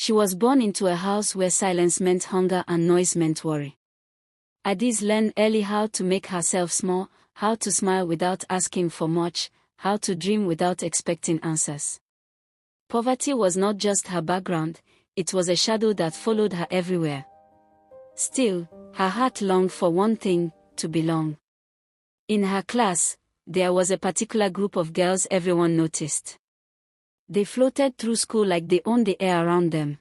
She was born into a house where silence meant hunger and noise meant worry. Adaeze learned early how to make herself small, how to smile without asking for much, how to dream without expecting answers. Poverty was not just her background, it was a shadow that followed her everywhere. Still, her heart longed for one thing: to belong. In her class, there was a particular group of girls everyone noticed. They floated through school like they owned the air around them.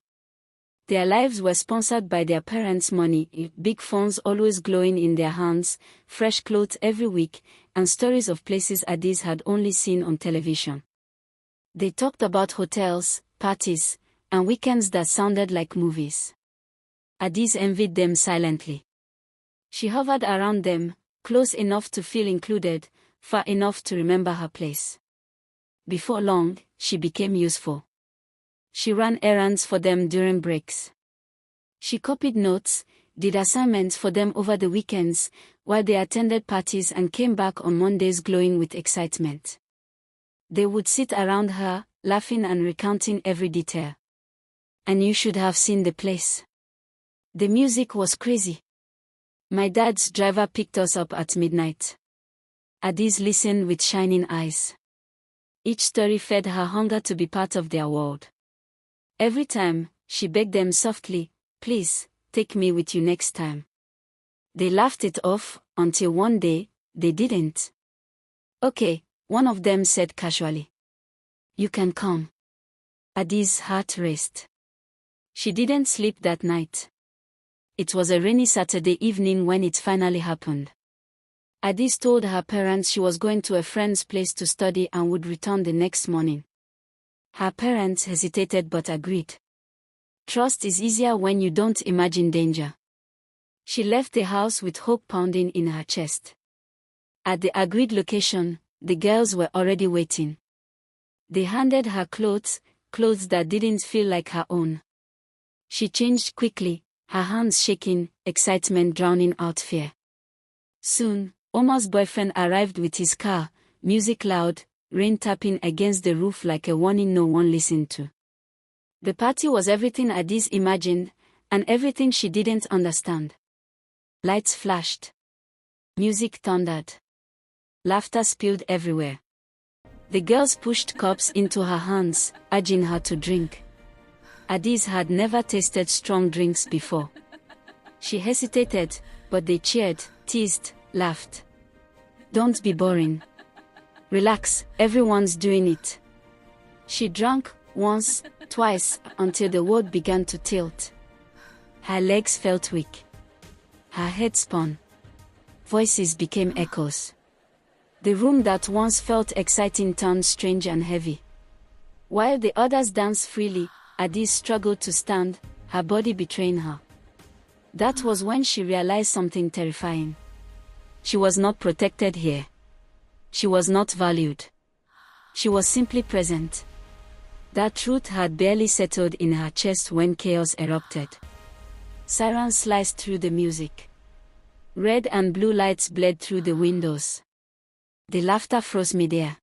Their lives were sponsored by their parents' money, big phones always glowing in their hands, fresh clothes every week, and stories of places Adaeze had only seen on television. They talked about hotels, parties, and weekends that sounded like movies. Adaeze envied them silently. She hovered around them, close enough to feel included, far enough to remember her place. Before long, she became useful. She ran errands for them during breaks. She copied notes, did assignments for them over the weekends, while they attended parties and came back on Mondays glowing with excitement. They would sit around her, laughing and recounting every detail. And you should have seen the place. The music was crazy. My dad's driver picked us up at midnight. Adaeze listened with shining eyes. Each story fed her hunger to be part of their world. Every time, she begged them softly, "Please, take me with you next time." They laughed it off, until one day, they didn't. "Okay," one of them said casually. "You can come." Adaeze's heart raced. She didn't sleep that night. It was a rainy Saturday evening when it finally happened. Adaeze told her parents she was going to a friend's place to study and would return the next morning. Her parents hesitated but agreed. Trust is easier when you don't imagine danger. She left the house with hope pounding in her chest. At the agreed location, the girls were already waiting. They handed her clothes that didn't feel like her own. She changed quickly, her hands shaking, excitement drowning out fear. Soon, Omar's boyfriend arrived with his car, music loud, rain tapping against the roof like a warning no one listened to. The party was everything Adaeze imagined, and everything she didn't understand. Lights flashed. Music thundered. Laughter spilled everywhere. The girls pushed cups into her hands, urging her to drink. Adaeze had never tasted strong drinks before. She hesitated, but they cheered, teased, laughed. "Don't be boring. Relax, everyone's doing it." She drank, once, twice, until the world began to tilt. Her legs felt weak. Her head spun. Voices became echoes. The room that once felt exciting turned strange and heavy. While the others danced freely, Adaeze struggled to stand, her body betraying her. That was when she realized something terrifying. She was not protected here. She was not valued. She was simply present. That truth had barely settled in her chest when chaos erupted. Sirens sliced through the music. Red and blue lights bled through the windows. The laughter froze midair.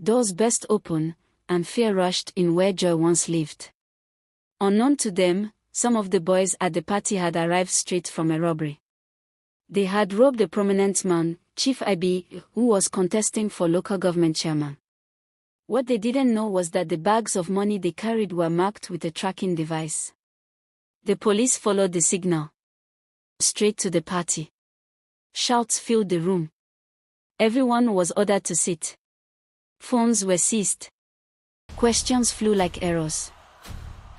Doors burst open, and fear rushed in where joy once lived. Unknown to them, some of the boys at the party had arrived straight from a robbery. They had robbed a prominent man, Chief Ibe, who was contesting for local government chairman. What they didn't know was that the bags of money they carried were marked with a tracking device. The police followed the signal. Straight to the party. Shouts filled the room. Everyone was ordered to sit. Phones were seized. Questions flew like arrows.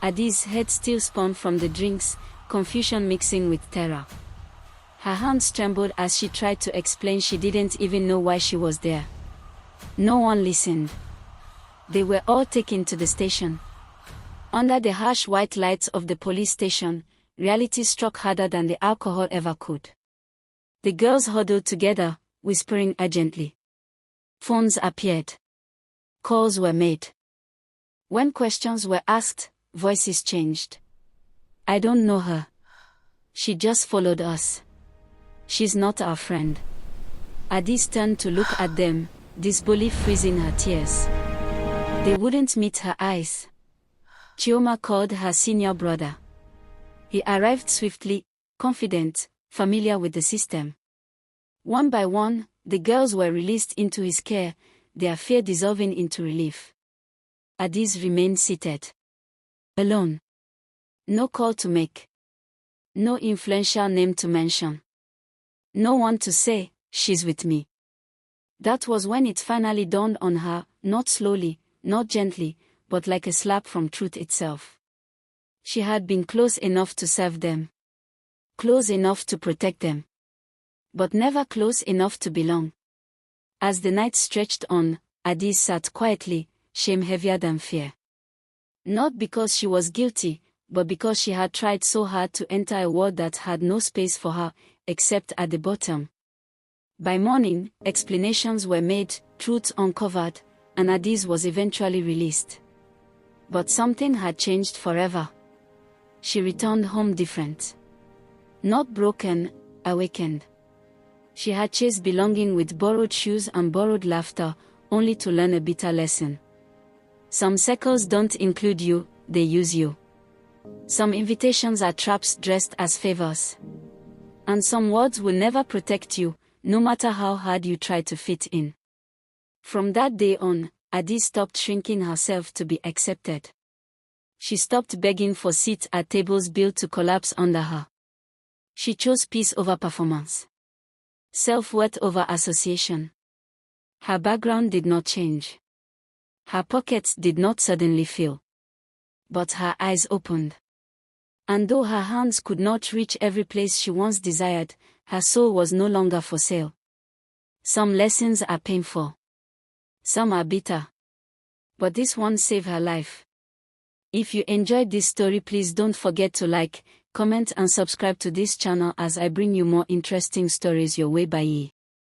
Adaeze's head still spun from the drinks, confusion mixing with terror. Her hands trembled as she tried to explain she didn't even know why she was there. No one listened. They were all taken to the station. Under the harsh white lights of the police station, reality struck harder than the alcohol ever could. The girls huddled together, whispering urgently. Phones appeared. Calls were made. When questions were asked, voices changed. "I don't know her. She just followed us. She's not our friend." Adaeze turned to look at them, disbelief freezing her tears. They wouldn't meet her eyes. Chioma called her senior brother. He arrived swiftly, confident, familiar with the system. One by one, the girls were released into his care, their fear dissolving into relief. Adaeze remained seated. Alone. No call to make. No influential name to mention. No one to say, "She's with me." That was when it finally dawned on her, not slowly, not gently, but like a slap from truth itself. She had been close enough to serve them. Close enough to protect them. But never close enough to belong. As the night stretched on, Adaeze sat quietly, shame heavier than fear. Not because she was guilty, but because she had tried so hard to enter a world that had no space for her, except at the bottom. By morning, explanations were made, truths uncovered, and Adaeze was eventually released. But something had changed forever. She returned home different. Not broken, awakened. She had chased belonging with borrowed shoes and borrowed laughter, only to learn a bitter lesson. Some circles don't include you, they use you. Some invitations are traps dressed as favors. And some words will never protect you, no matter how hard you try to fit in. From that day on, Adaeze stopped shrinking herself to be accepted. She stopped begging for seats at tables built to collapse under her. She chose peace over performance. Self-worth over association. Her background did not change. Her pockets did not suddenly fill. But her eyes opened. And though her hands could not reach every place she once desired, her soul was no longer for sale. Some lessons are painful. Some are bitter. But this one saved her life. If you enjoyed this story, please don't forget to like, comment and subscribe to this channel as I bring you more interesting stories your way. Bye.